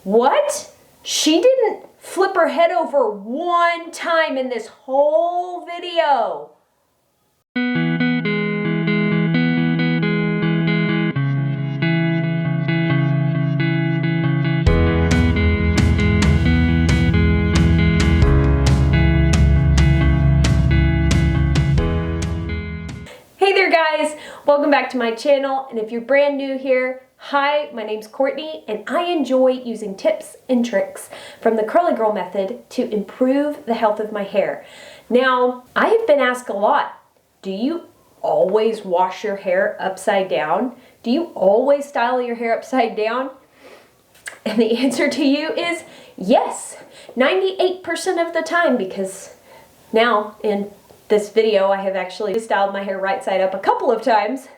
What? She didn't flip her head over one time in this whole video. Hey there guys, welcome back to my channel, and if you're brand new here, hi, my name's Courtney and I enjoy using tips and tricks from the curly girl method to improve the health of my hair. Now, I have been asked a lot, do you always wash your hair upside down? Do you always style your hair upside down? And the answer to you is yes, 98% of the time, because now in this video I have actually styled my hair right side up a couple of times,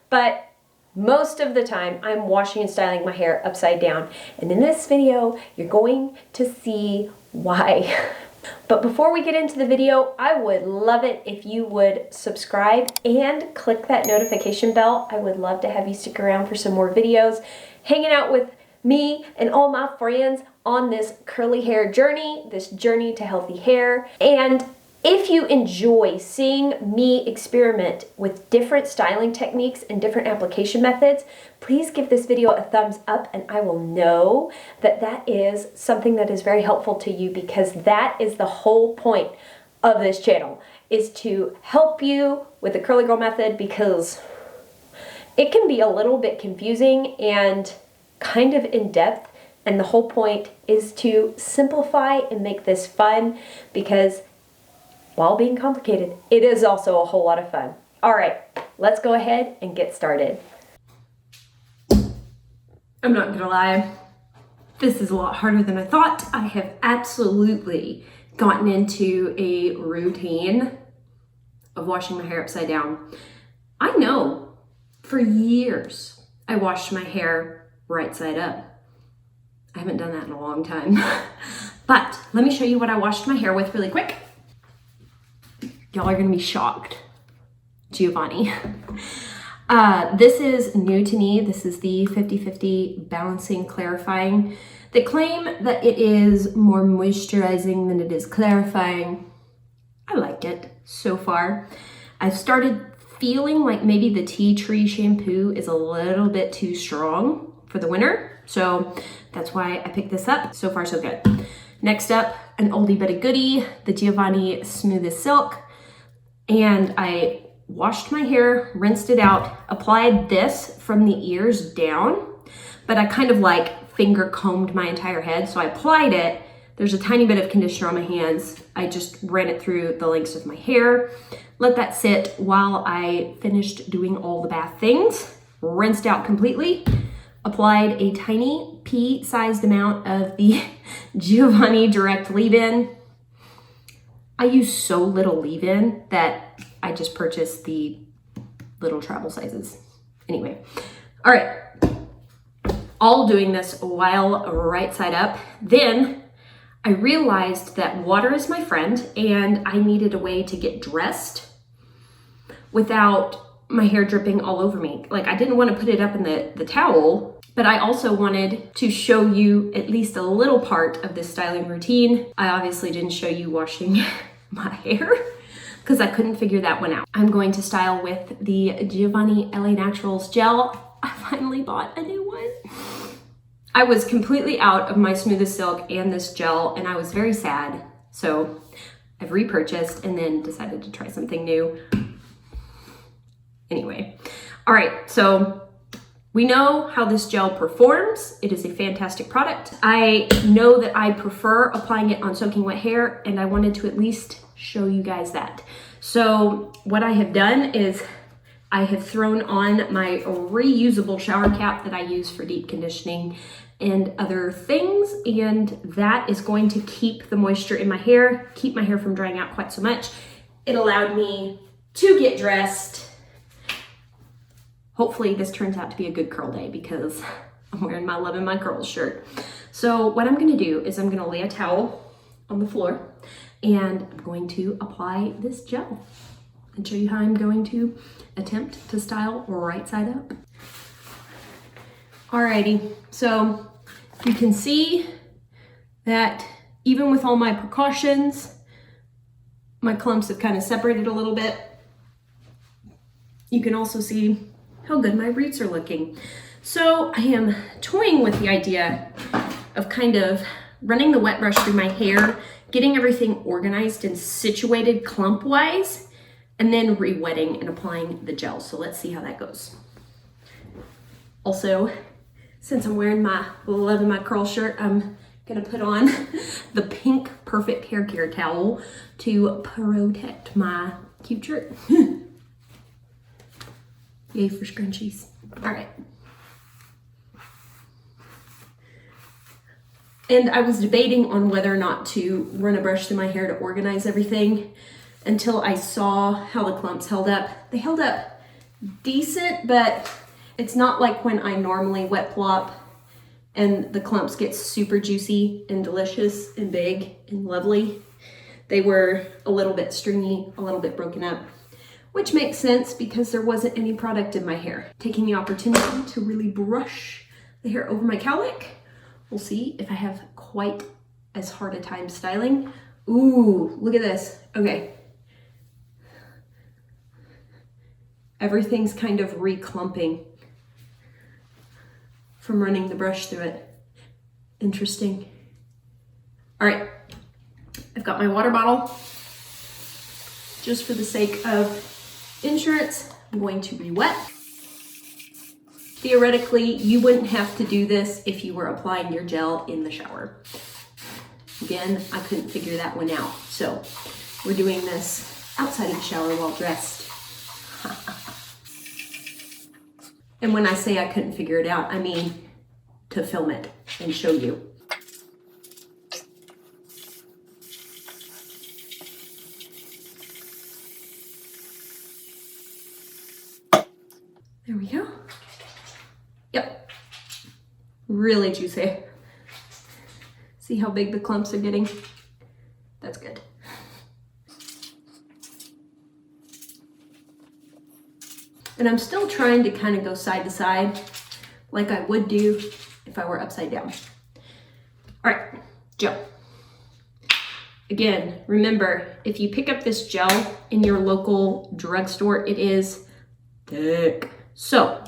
but most of the time I'm washing and styling my hair upside down. And in this video, you're going to see why. But before we get into the video, I would love it if you would subscribe and click that notification bell. I would love to have you stick around for some more videos, hanging out with me and all my friends on this curly hair journey, this journey to healthy hair. And if you enjoy seeing me experiment with different styling techniques and different application methods, please give this video a thumbs up and I will know that that is something that is very helpful to you, because that is the whole point of this channel, is to help you with the curly girl method, because it can be a little bit confusing and kind of in-depth, and the whole point is to simplify and make this fun, because while being complicated, it is also a whole lot of fun. All right, let's go ahead and get started. I'm not gonna lie, this is a lot harder than I thought. I have absolutely gotten into a routine of washing my hair upside down. I know for years I washed my hair right side up. I haven't done that in a long time. But let me show you what I washed my hair with really quick. Y'all are gonna be shocked. Giovanni. This is new to me. This is the 50-50 Balancing Clarifying. They claim that it is more moisturizing than it is clarifying. I like it so far. I've started feeling like maybe the tea tree shampoo is a little bit too strong for the winter. So that's why I picked this up. So far, so good. Next up, an oldie but a goodie, the Giovanni Smoothest Silk. And I washed my hair, rinsed it out, applied this from the ears down, but I kind of like finger combed my entire head. So I applied it. There's a tiny bit of conditioner on my hands. I just ran it through the lengths of my hair, let that sit while I finished doing all the bath things, rinsed out completely, applied a tiny pea-sized amount of the Giovanni Direct Leave-In. I use so little leave-in that I just purchased the little travel sizes. Anyway, all right. All doing this while right side up. Then I realized that water is my friend and I needed a way to get dressed without my hair dripping all over me. Like, I didn't want to put it up in the towel, but I also wanted to show you at least a little part of this styling routine. I obviously didn't show you washing my hair because I couldn't figure that one out. I'm going to style with the Giovanni LA Naturals gel. I finally bought a new one. I was completely out of my Smoothest Silk and this gel, and I was very sad. So I've repurchased and then decided to try something new. Anyway, all right, so we know how this gel performs. It is a fantastic product. I know that I prefer applying it on soaking wet hair, and I wanted to at least show you guys that. So what I have done is I have thrown on my reusable shower cap that I use for deep conditioning and other things, and that is going to keep the moisture in my hair, keep my hair from drying out quite so much. It allowed me to get dressed. Hopefully this turns out to be a good curl day because I'm wearing my Lovin' My Curls shirt. So what I'm gonna do is I'm gonna lay a towel on the floor and I'm going to apply this gel and show you how I'm going to attempt to style right side up. Alrighty, so You can see that even with all my precautions, my clumps have kind of separated a little bit. You can also see how good my roots are looking. So I am toying with the idea of kind of running the wet brush through my hair, getting everything organized and situated clump-wise, and then re-wetting and applying the gel. So let's see how that goes. Also, since I'm wearing my Love in My Curl shirt, I'm gonna put on the pink Perfect Hair Care towel to protect my cute shirt. Yay for scrunchies. All right. And I was debating on whether or not to run a brush through my hair to organize everything until I saw how the clumps held up. They held up decent, but it's not like when I normally wet plop and the clumps get super juicy and delicious and big and lovely. They were a little bit stringy, a little bit broken up, which makes sense because there wasn't any product in my hair. Taking the opportunity to really brush the hair over my cowlick. We'll see if I have quite as hard a time styling. Ooh, look at this. Okay. Everything's kind of reclumping from running the brush through it. Interesting. All right, I've got my water bottle. Just for the sake of insurance, I'm going to re-wet. Theoretically, you wouldn't have to do this if you were applying your gel in the shower. Again, I couldn't figure that one out. So we're doing this outside of the shower while dressed. And when I say I couldn't figure it out, I mean to film it and show you. There we go. Yep, really juicy. See how big the clumps are getting? That's good. And I'm still trying to kind of go side to side like I would do if I were upside down. All right, gel. Again, remember, if you pick up this gel in your local drugstore, it is thick. So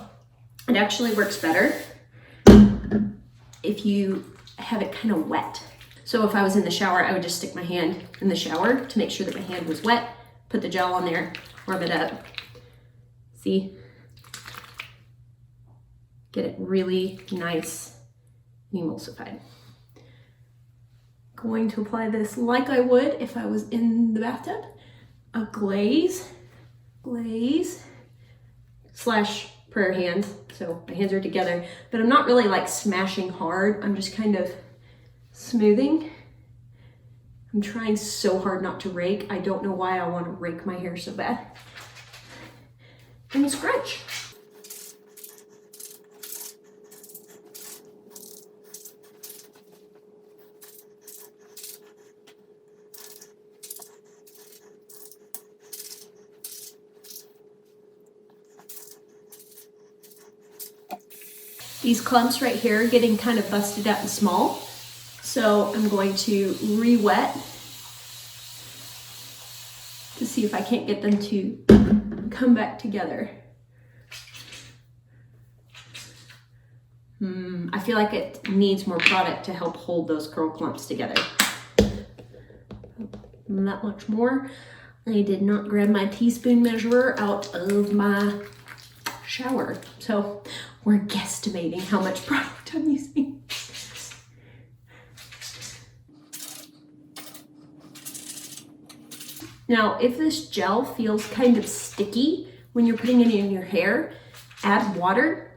it actually works better if you have it kind of wet. So if I was in the shower, I would just stick my hand in the shower to make sure that my hand was wet, put the gel on there, warm it up. See? Get it really nice and emulsified. Going to apply this like I would if I was in the bathtub. A glaze slash prayer hands. So my hands are together, but I'm not really like smashing hard. I'm just kind of smoothing. I'm trying so hard not to rake. I don't know why I want to rake my hair so bad. And scrunch. These clumps right here are getting kind of busted out and small. So I'm going to re-wet to see if I can't get them to come back together. I feel like it needs more product to help hold those curl clumps together. Not much more. I did not grab my teaspoon measurer out of my shower. So we're guesstimating how much product I'm using. Now, if this gel feels kind of sticky when you're putting it in your hair, add water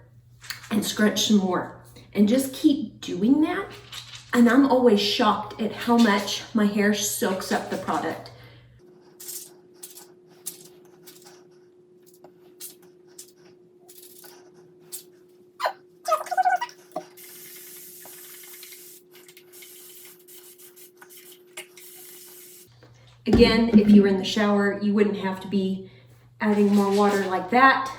and scrunch some more. And just keep doing that. And I'm always shocked at how much my hair soaks up the product. Again, if you were in the shower, you wouldn't have to be adding more water like that.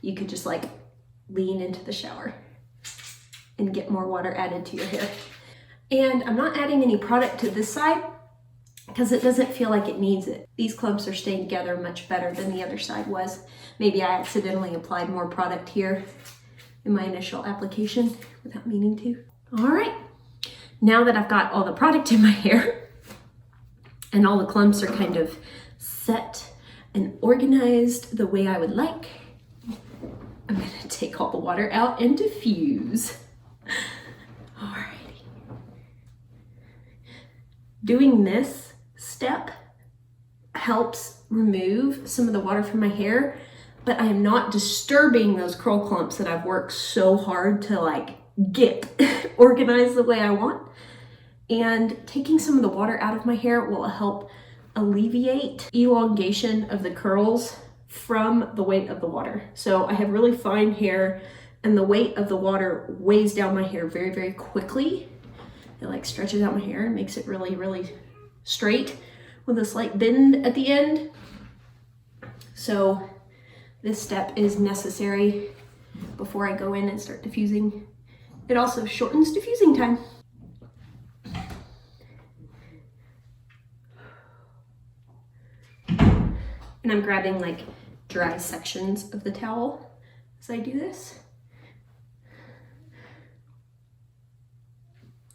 You could just like lean into the shower and get more water added to your hair. And I'm not adding any product to this side because it doesn't feel like it needs it. These clumps are staying together much better than the other side was. Maybe I accidentally applied more product here in my initial application without meaning to. All right, now that I've got all the product in my hair and all the clumps are kind of set and organized the way I would like, I'm gonna take all the water out and diffuse. Alrighty. Doing this step helps remove some of the water from my hair, but I am not disturbing those curl clumps that I've worked so hard to like get organized the way I want. And taking some of the water out of my hair will help alleviate elongation of the curls from the weight of the water. So I have really fine hair and the weight of the water weighs down my hair very, very quickly. It like stretches out my hair and makes it really, really straight with a slight bend at the end. So this step is necessary before I go in and start diffusing. It also shortens diffusing time. And I'm grabbing like dry sections of the towel as I do this.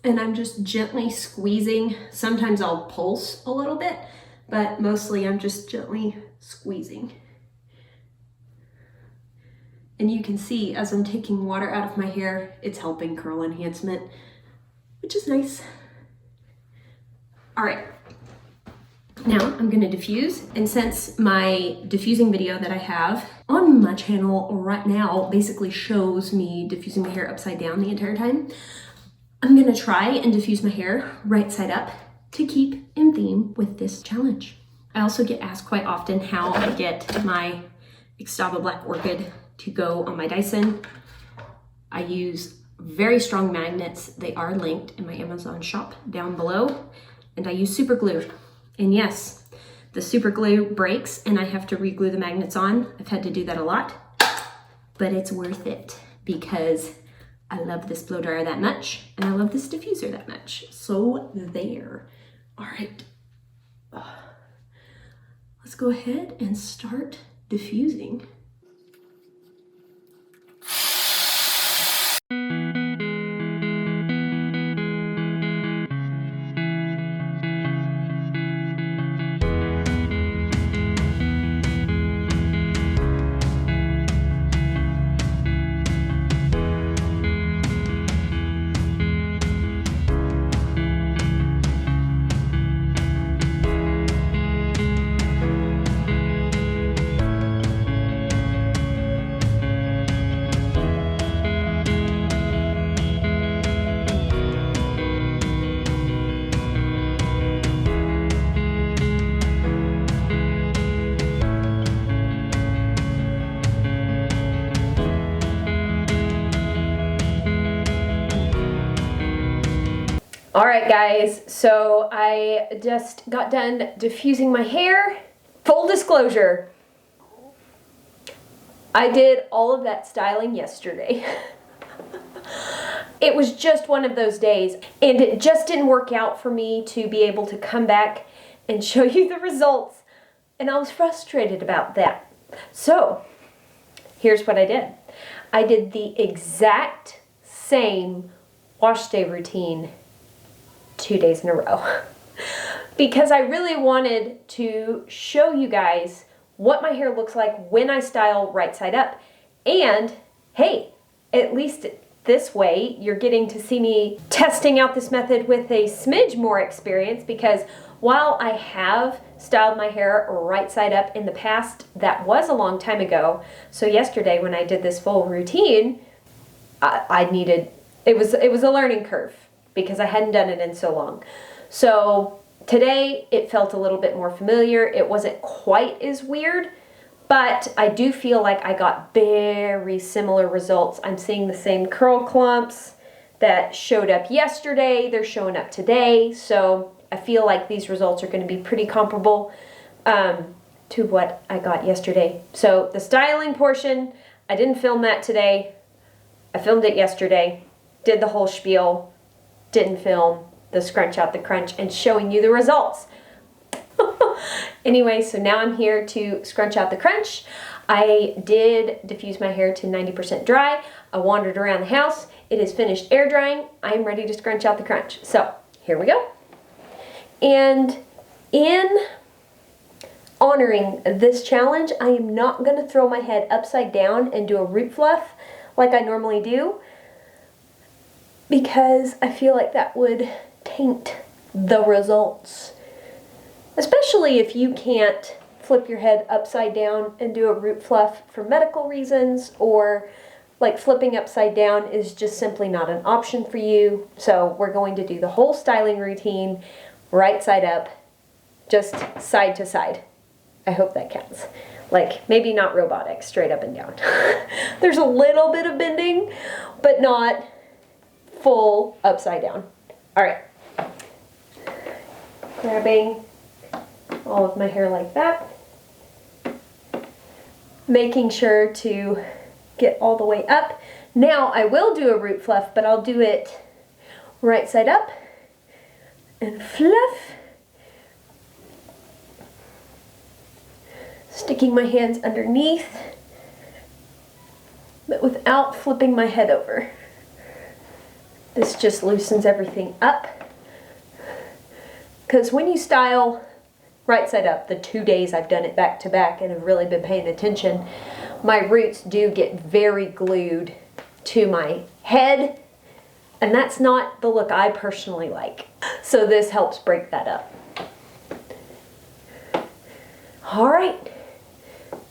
And I'm just gently squeezing. Sometimes I'll pulse a little bit, but mostly I'm just gently squeezing. And you can see as I'm taking water out of my hair, it's helping curl enhancement, which is nice. All right. Now I'm gonna diffuse, and since my diffusing video that I have on my channel right now basically shows me diffusing my hair upside down the entire time, I'm gonna try and diffuse my hair right side up to keep in theme with this challenge. I also get asked quite often how I get my Extava Black Orchid to go on my Dyson. I use very strong magnets. They are linked in my Amazon shop down below, and I use super glue. And yes, the super glue breaks and I have to re-glue the magnets on. I've had to do that a lot, but it's worth it because I love this blow dryer that much and I love this diffuser that much. So there. All right. Let's go ahead and start diffusing. All right, guys, so I just got done diffusing my hair. Full disclosure, I did all of that styling yesterday. It was just one of those days, and it just didn't work out for me to be able to come back and show you the results, and I was frustrated about that. So, here's what I did. I did the exact same wash day routine 2 days in a row because I really wanted to show you guys what my hair looks like when I style right side up. And hey, at least this way you're getting to see me testing out this method with a smidge more experience, because while I have styled my hair right side up in the past, that was a long time ago. So yesterday when I did this full routine, it was a learning curve, because I hadn't done it in so long. So today it felt a little bit more familiar. It wasn't quite as weird, but I do feel like I got very similar results. I'm seeing the same curl clumps that showed up yesterday. They're showing up today. So I feel like these results are going to be pretty comparable to what I got yesterday. So the styling portion, I didn't film that today. I filmed it yesterday, did the whole spiel, didn't film the scrunch out the crunch and showing you the results. Anyway, so now I'm here to scrunch out the crunch. I did diffuse my hair to 90% dry. I wandered around the house. It is finished air drying. I'm ready to scrunch out the crunch. So here we go. And in honoring this challenge, I am not going to throw my head upside down and do a root fluff like I normally do, because I feel like that would taint the results. Especially if you can't flip your head upside down and do a root fluff for medical reasons, or like flipping upside down is just simply not an option for you. So we're going to do the whole styling routine right side up, just side to side. I hope that counts. Like, maybe not robotic, straight up and down. There's a little bit of bending, but not full upside down. All right. Grabbing all of my hair like that. Making sure to get all the way up. Now, I will do a root fluff, but I'll do it right side up and fluff. Sticking my hands underneath, but without flipping my head over. This just loosens everything up. Because when you style right side up, the 2 days I've done it back to back and have really been paying attention, my roots do get very glued to my head, and that's not the look I personally like. So this helps break that up. All right.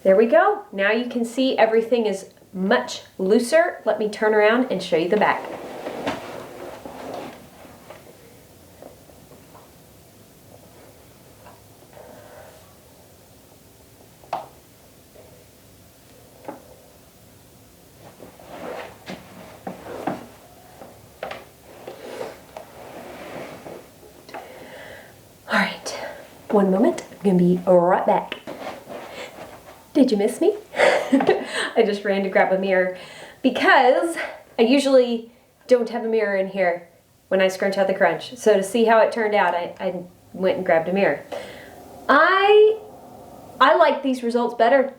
There we go. Now you can see everything is much looser. Let me turn around and show you the back. All right, one moment. I'm gonna be right back. Did you miss me? I just ran to grab a mirror because I usually don't have a mirror in here when I scrunch out the crunch. So to see how it turned out, I went and grabbed a mirror. I like these results better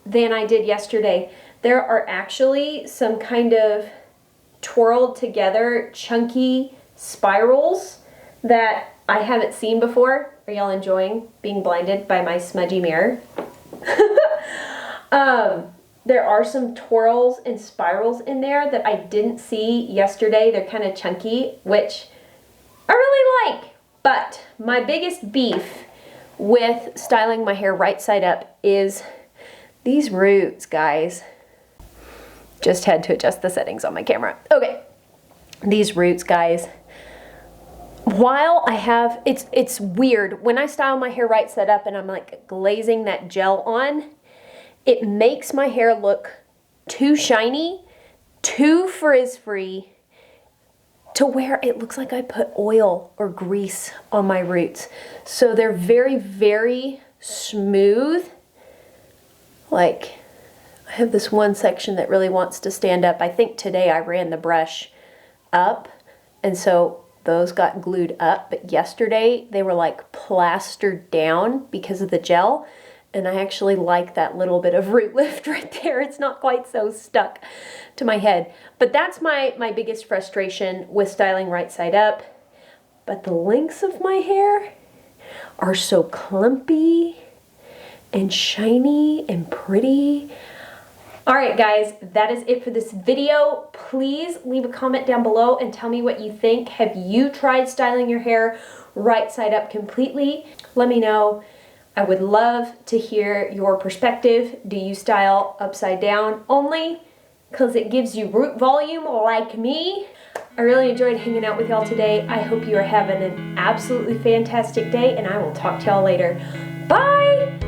than I did yesterday. There are actually some kind of twirled together chunky spirals that I haven't seen before. Are y'all enjoying being blinded by my smudgy mirror? There are some twirls and spirals in there that I didn't see yesterday. They're kind of chunky, which I really like. But my biggest beef with styling my hair right side up is these roots, guys. Just had to adjust the settings on my camera. Okay, these roots, guys. While I have, it's weird. When I style my hair right side up and I'm like glazing that gel on, it makes my hair look too shiny, too frizz-free, to where it looks like I put oil or grease on my roots. So they're very, very smooth. Like, I have this one section that really wants to stand up. I think today I ran the brush up, and so those got glued up, but yesterday they were like plastered down because of the gel. And I actually like that little bit of root lift right there. It's not quite so stuck to my head. But that's my biggest frustration with styling right side up. But the lengths of my hair are so clumpy and shiny and pretty. All right, guys, that is it for this video. Please leave a comment down below and tell me what you think. Have you tried styling your hair right side up completely? Let me know. I would love to hear your perspective. Do you style upside down only because it gives you root volume like me? I really enjoyed hanging out with y'all today. I hope you are having an absolutely fantastic day, and I will talk to y'all later. Bye!